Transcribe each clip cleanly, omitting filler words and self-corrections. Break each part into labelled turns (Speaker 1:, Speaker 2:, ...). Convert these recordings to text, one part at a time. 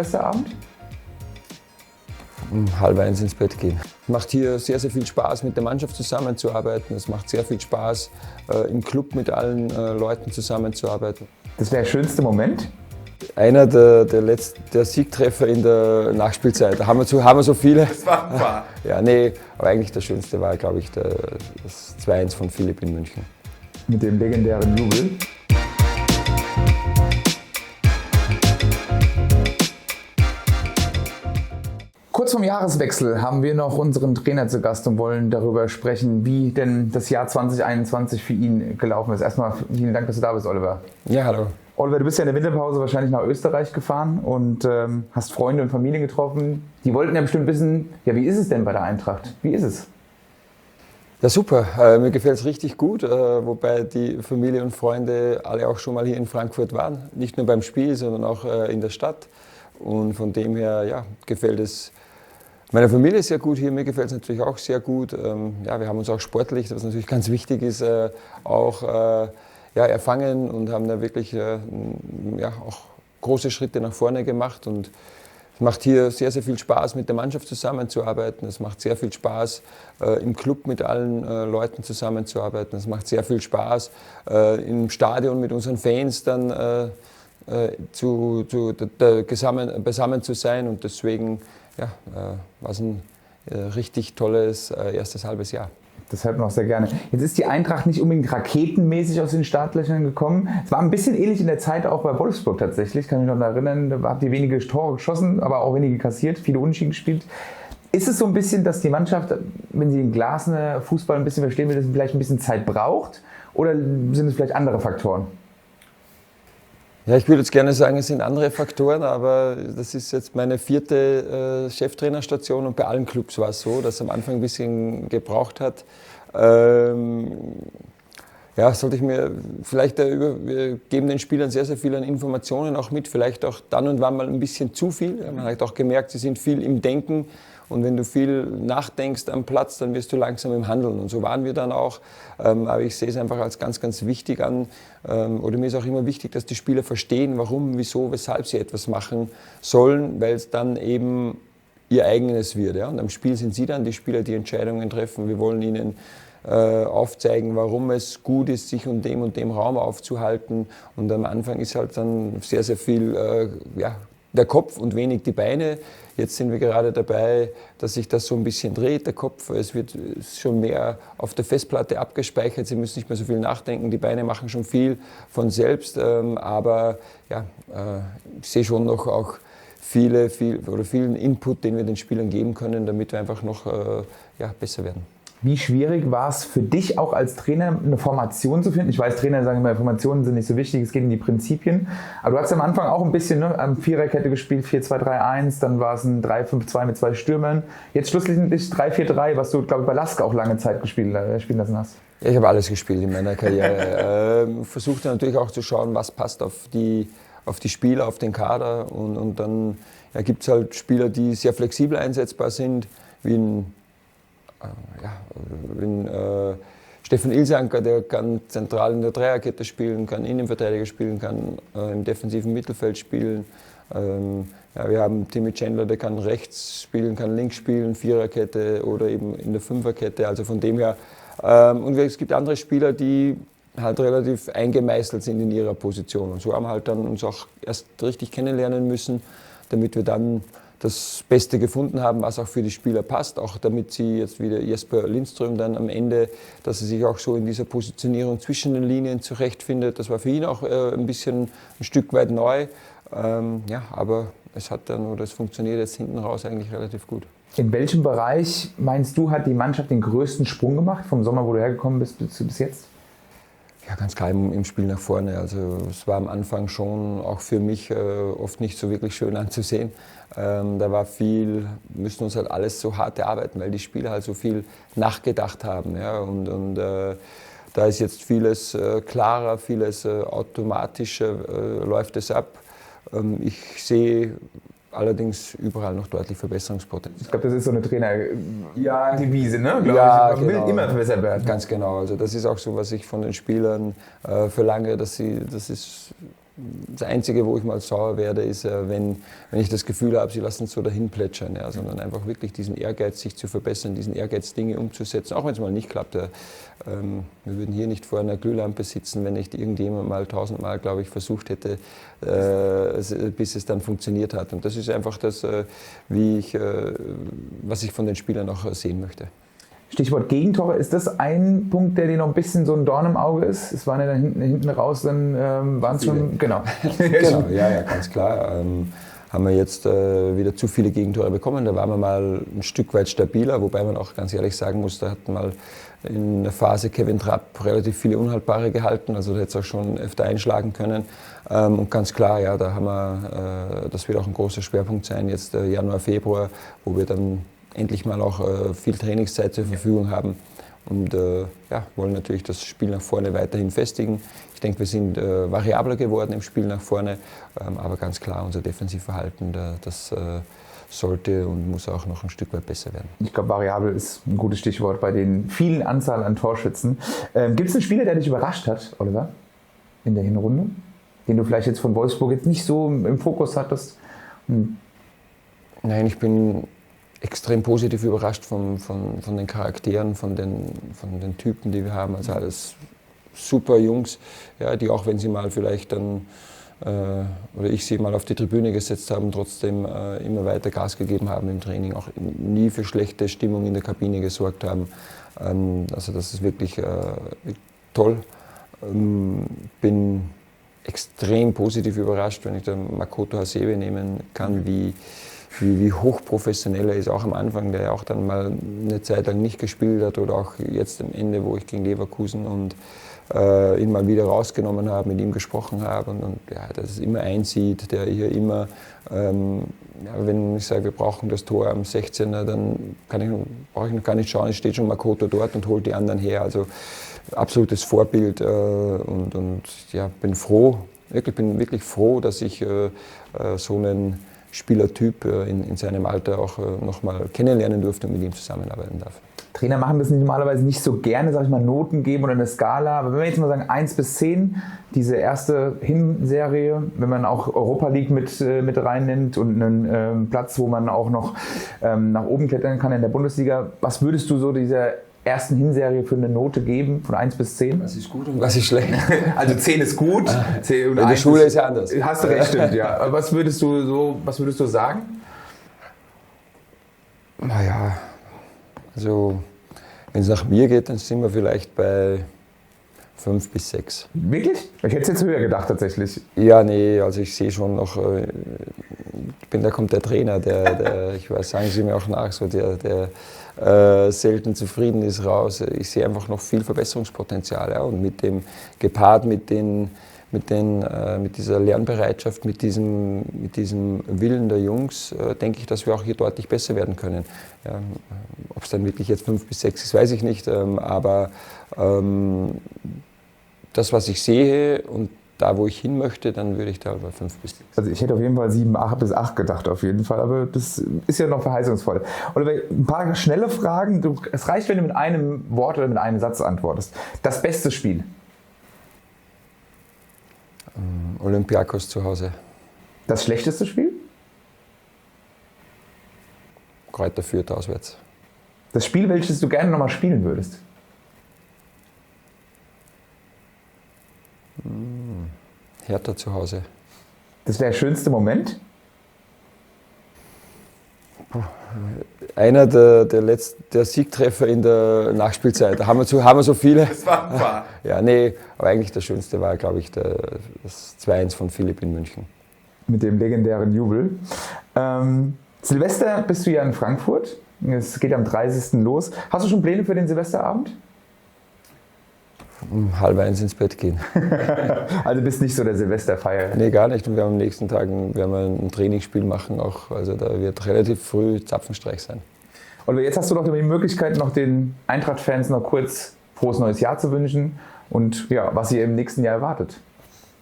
Speaker 1: Bester Abend?
Speaker 2: Um 0:30 ins Bett gehen. Es macht hier sehr, sehr viel Spaß, mit der Mannschaft zusammenzuarbeiten. Es macht sehr viel Spaß, im Club mit allen Leuten zusammenzuarbeiten.
Speaker 1: Das wäre der schönste Moment?
Speaker 2: Einer der Siegtreffer in der Nachspielzeit. Da haben wir so viele.
Speaker 1: Das war ein paar.
Speaker 2: Ja, nee, aber eigentlich der schönste war, glaube ich, das 2:1 von Philipp in München.
Speaker 1: Mit dem legendären Jubel. Kurz vorm Jahreswechsel haben wir noch unseren Trainer zu Gast und wollen darüber sprechen, wie denn das Jahr 2021 für ihn gelaufen ist. Erstmal vielen Dank, dass du da bist, Oliver.
Speaker 2: Ja, hallo.
Speaker 1: Oliver, du bist ja in der Winterpause wahrscheinlich nach Österreich gefahren und hast Freunde und Familie getroffen. Die wollten ja bestimmt wissen, ja, wie ist es denn bei der Eintracht? Wie ist es?
Speaker 2: Ja, super. Mir gefällt es richtig gut, wobei die Familie und Freunde alle auch schon mal hier in Frankfurt waren. Nicht nur beim Spiel, sondern auch in der Stadt. Und von dem her ja, gefällt es meiner Familie sehr gut hier. Mir gefällt es natürlich auch sehr gut. Ja, wir haben uns auch sportlich, was natürlich ganz wichtig ist, auch erfangen und haben da wirklich auch große Schritte nach vorne gemacht. Und es macht hier sehr, sehr viel Spaß, mit der Mannschaft zusammenzuarbeiten. Es macht sehr viel Spaß, im Club mit allen Leuten zusammenzuarbeiten. Es macht sehr viel Spaß, im Stadion mit unseren Fans dann beisammen zu sein. Und deswegen war es ein richtig tolles erstes halbes Jahr.
Speaker 1: Deshalb noch sehr gerne. Jetzt ist die Eintracht nicht unbedingt raketenmäßig aus den Startlöchern gekommen. Es war ein bisschen ähnlich in der Zeit auch bei Wolfsburg tatsächlich. Ich kann mich noch erinnern, da habt ihr wenige Tore geschossen, aber auch wenige kassiert, viele Unentschieden gespielt. Ist es so ein bisschen, dass die Mannschaft, wenn sie den glasenden Fußball ein bisschen verstehen will, dass sie vielleicht ein bisschen Zeit braucht? Oder sind es vielleicht andere Faktoren?
Speaker 2: Ja, ich würde jetzt gerne sagen, es sind andere Faktoren, aber das ist jetzt meine 4. Cheftrainerstation und bei allen Clubs war es so, dass es am Anfang ein bisschen gebraucht hat. Sollte ich mir vielleicht wir geben den Spielern sehr, sehr viel an Informationen auch mit, vielleicht auch dann und wann mal ein bisschen zu viel. Man hat auch gemerkt, sie sind viel im Denken. Und wenn du viel nachdenkst am Platz, dann wirst du langsam im Handeln. Und so waren wir dann auch. Aber ich sehe es einfach als ganz, ganz wichtig an. Oder mir ist auch immer wichtig, dass die Spieler verstehen, warum, wieso, weshalb sie etwas machen sollen, weil es dann eben ihr eigenes wird. Ja? Und am Spiel sind sie dann die Spieler, die Entscheidungen treffen. Wir wollen ihnen aufzeigen, warum es gut ist, sich und dem Raum aufzuhalten. Und am Anfang ist halt dann sehr, sehr viel der Kopf und wenig die Beine. Jetzt sind wir gerade dabei, dass sich das so ein bisschen dreht, der Kopf. Es wird schon mehr auf der Festplatte abgespeichert. Sie müssen nicht mehr so viel nachdenken. Die Beine machen schon viel von selbst. Aber ich sehe schon noch auch vielen Input, den wir den Spielern geben können, damit wir einfach noch besser werden.
Speaker 1: Wie schwierig war es für dich auch als Trainer, eine Formation zu finden? Ich weiß, Trainer sagen immer, Formationen sind nicht so wichtig, es geht um die Prinzipien. Aber du hast am Anfang auch ein bisschen am Viererkette gespielt, 4-2-3-1, dann war es ein 3-5-2 mit 2 Stürmern. Jetzt schlussendlich 3-4-3, was du, glaube ich, bei Lask auch lange Zeit spielen lassen hast.
Speaker 2: Ja, ich habe alles gespielt in meiner Karriere. Versuchte natürlich auch zu schauen, was passt auf die Spieler, auf den Kader. Und dann gibt es halt Spieler, die sehr flexibel einsetzbar sind, wie Stefan Ilsanker, der kann zentral in der Dreierkette spielen, kann Innenverteidiger spielen, kann im defensiven Mittelfeld spielen. Wir haben Timmy Chandler, der kann rechts spielen, kann links spielen, Viererkette oder eben in der Fünferkette. Also von dem her. Und es gibt andere Spieler, die halt relativ eingemeißelt sind in ihrer Position. Und so haben wir halt dann uns auch erst richtig kennenlernen müssen, damit wir dann das Beste gefunden haben, was auch für die Spieler passt, auch damit sie jetzt wieder Jesper Lindström dann am Ende, dass er sich auch so in dieser Positionierung zwischen den Linien zurechtfindet. Das war für ihn auch ein Stück weit neu, aber es funktioniert jetzt hinten raus eigentlich relativ gut.
Speaker 1: In welchem Bereich, meinst du, hat die Mannschaft den größten Sprung gemacht, vom Sommer, wo du hergekommen bist, bis jetzt?
Speaker 2: Ja, ganz klar im Spiel nach vorne. Also es war am Anfang schon auch für mich oft nicht so wirklich schön anzusehen. Da war viel, müssen uns halt alles so hart erarbeiten, weil die Spieler halt so viel nachgedacht haben. Ja? Und da ist jetzt vieles klarer, vieles automatischer, läuft es ab. Ich sehe allerdings überall noch deutlich Verbesserungspotenzial.
Speaker 1: Ich glaube, das ist so eine Trainer-Devise, ne?
Speaker 2: Man
Speaker 1: will immer besser werden.
Speaker 2: Ganz genau. Also das ist auch so, was ich von den Spielern verlange, dass es Das Einzige, wo ich mal sauer werde, ist, wenn ich das Gefühl habe, sie lassen es so dahin plätschern, ja, sondern einfach wirklich diesen Ehrgeiz, sich zu verbessern, diesen Ehrgeiz, Dinge umzusetzen, auch wenn es mal nicht klappt. Wir würden hier nicht vor einer Glühlampe sitzen, wenn nicht irgendjemand mal 1000-mal, glaube ich, versucht hätte, bis es dann funktioniert hat. Und das ist einfach das, was ich von den Spielern auch sehen möchte.
Speaker 1: Stichwort Gegentore, ist das ein Punkt, der dir noch ein bisschen so ein Dorn im Auge ist? Es waren ja dann hinten raus, dann waren es schon, genau.
Speaker 2: Genau, ja, ganz klar. Haben wir jetzt wieder zu viele Gegentore bekommen. Da waren wir mal ein Stück weit stabiler, wobei man auch ganz ehrlich sagen muss, da hat mal in der Phase Kevin Trapp relativ viele Unhaltbare gehalten, also da hätte es auch schon öfter einschlagen können. Und ganz klar, ja, da haben wir, das wird auch ein großer Schwerpunkt sein, jetzt Januar, Februar, wo wir dann endlich mal auch viel Trainingszeit zur Verfügung haben und wollen natürlich das Spiel nach vorne weiterhin festigen. Ich denke, wir sind variabler geworden im Spiel nach vorne, aber ganz klar, unser Defensivverhalten, das sollte und muss auch noch ein Stück weit besser werden.
Speaker 1: Ich glaube, variabel ist ein gutes Stichwort bei den vielen Anzahl an Torschützen. Gibt es einen Spieler, der dich überrascht hat, Oliver, in der Hinrunde, den du vielleicht jetzt von Wolfsburg jetzt nicht so im Fokus hattest?
Speaker 2: Nein, ich bin extrem positiv überrascht von den Charakteren, von den Typen, die wir haben. Also alles super Jungs, ja, die auch wenn sie mal vielleicht dann, oder ich sie mal auf die Tribüne gesetzt haben, trotzdem immer weiter Gas gegeben haben im Training, auch nie für schlechte Stimmung in der Kabine gesorgt haben. Also das ist wirklich toll. Bin extrem positiv überrascht, wenn ich den Makoto Hasebe nehmen kann, wie hochprofessionell er ist, auch am Anfang, der ja auch dann mal eine Zeit lang nicht gespielt hat oder auch jetzt am Ende, wo ich gegen Leverkusen und ihn mal wieder rausgenommen habe, mit ihm gesprochen habe und ja, dass es immer einsieht, der hier immer, wenn ich sage, wir brauchen das Tor am 16er, dann brauche ich noch gar nicht schauen, es steht schon Makoto dort und holt die anderen her, also absolutes Vorbild und ja, bin wirklich froh, dass ich so einen Spielertyp in seinem Alter auch nochmal kennenlernen durfte und mit ihm zusammenarbeiten darf.
Speaker 1: Trainer machen das normalerweise nicht so gerne, sag ich mal, Noten geben oder eine Skala. Aber wenn wir jetzt mal sagen 1 bis 10, diese erste Hinserie, wenn man auch Europa League mit reinnimmt und einen Platz, wo man auch noch nach oben klettern kann in der Bundesliga, was würdest du so dieser ersten Hinserie für eine Note geben, von 1 bis 10?
Speaker 2: Was ist gut und was ist schlecht?
Speaker 1: Also 10 ist gut. 10 und
Speaker 2: in der Schule ist ja anders.
Speaker 1: Hast du recht, stimmt, ja. Aber was würdest du sagen?
Speaker 2: Naja, also wenn es nach mir geht, dann sind wir vielleicht bei 5 bis 6.
Speaker 1: Wirklich? Ich hätte es jetzt höher gedacht tatsächlich.
Speaker 2: Ja, nee, also ich sehe schon noch, da kommt der Trainer, ich weiß, sagen Sie mir auch nach, so der selten zufrieden ist raus. Ich sehe einfach noch viel Verbesserungspotenzial, ja, und gepaart mit dieser Lernbereitschaft, mit diesem Willen der Jungs, denke ich, dass wir auch hier deutlich besser werden können. Ja, ob es dann wirklich jetzt 5 bis 6 ist, weiß ich nicht, aber das, was ich sehe und da, wo ich hin möchte, dann würde ich da bei 5 bis 6.
Speaker 1: Also ich hätte auf jeden Fall 7, 8 bis 8 gedacht, auf jeden Fall, aber das ist ja noch verheißungsvoll. Oder ein paar schnelle Fragen, es reicht, wenn du mit einem Wort oder mit einem Satz antwortest. Das beste Spiel?
Speaker 2: Olympiakos zu Hause.
Speaker 1: Das schlechteste Spiel?
Speaker 2: Kräuter Fürth auswärts.
Speaker 1: Das Spiel, welches du gerne nochmal spielen würdest?
Speaker 2: Hertha zu Hause.
Speaker 1: Das wäre der schönste Moment?
Speaker 2: Einer der Siegtreffer in der Nachspielzeit. Da haben wir so viele.
Speaker 1: Das war wahr.
Speaker 2: Ja, nee, aber eigentlich der schönste war, glaube ich, das 2-1 von Philipp in München.
Speaker 1: Mit dem legendären Jubel. Silvester bist du ja in Frankfurt. Es geht am 30. los. Hast du schon Pläne für den Silvesterabend?
Speaker 2: Um 12:30 ins Bett gehen.
Speaker 1: Also bist nicht so der Silvesterfeier?
Speaker 2: Nee, gar nicht. Und wir haben am nächsten Tag ein Trainingsspiel machen auch. Also da wird relativ früh Zapfenstreich sein.
Speaker 1: Und jetzt hast du doch die Möglichkeit, noch den Eintracht-Fans noch kurz frohes neues Jahr zu wünschen und ja, was ihr im nächsten Jahr erwartet.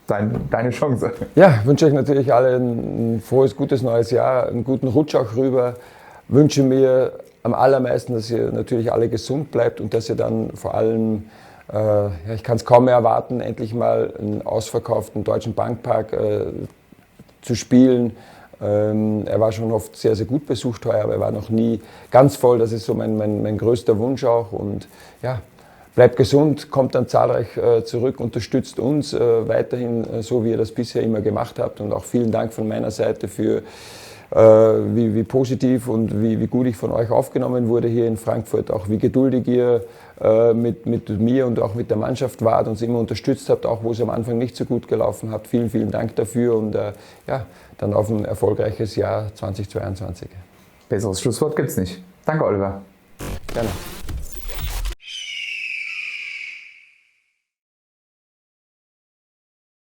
Speaker 1: Deine Chance.
Speaker 2: Ja, wünsche euch natürlich allen ein frohes, gutes neues Jahr, einen guten Rutsch auch rüber. Wünsche mir am allermeisten, dass ihr natürlich alle gesund bleibt und dass ihr dann vor allem ich kann es kaum mehr erwarten, endlich mal einen ausverkauften Deutschen Bankpark zu spielen. Er war schon oft sehr, sehr gut besucht heuer, aber er war noch nie ganz voll. Das ist so mein größter Wunsch auch. Und ja, bleibt gesund, kommt dann zahlreich zurück, unterstützt uns weiterhin, so wie ihr das bisher immer gemacht habt. Und auch vielen Dank von meiner Seite für wie positiv und wie gut ich von euch aufgenommen wurde hier in Frankfurt, auch wie geduldig ihr mit mir und auch mit der Mannschaft wart, uns immer unterstützt habt, auch wo es am Anfang nicht so gut gelaufen hat. Vielen, vielen Dank dafür und ja, dann auf ein erfolgreiches Jahr 2022.
Speaker 1: Besseres Schlusswort gibt's nicht. Danke, Oliver.
Speaker 2: Gerne.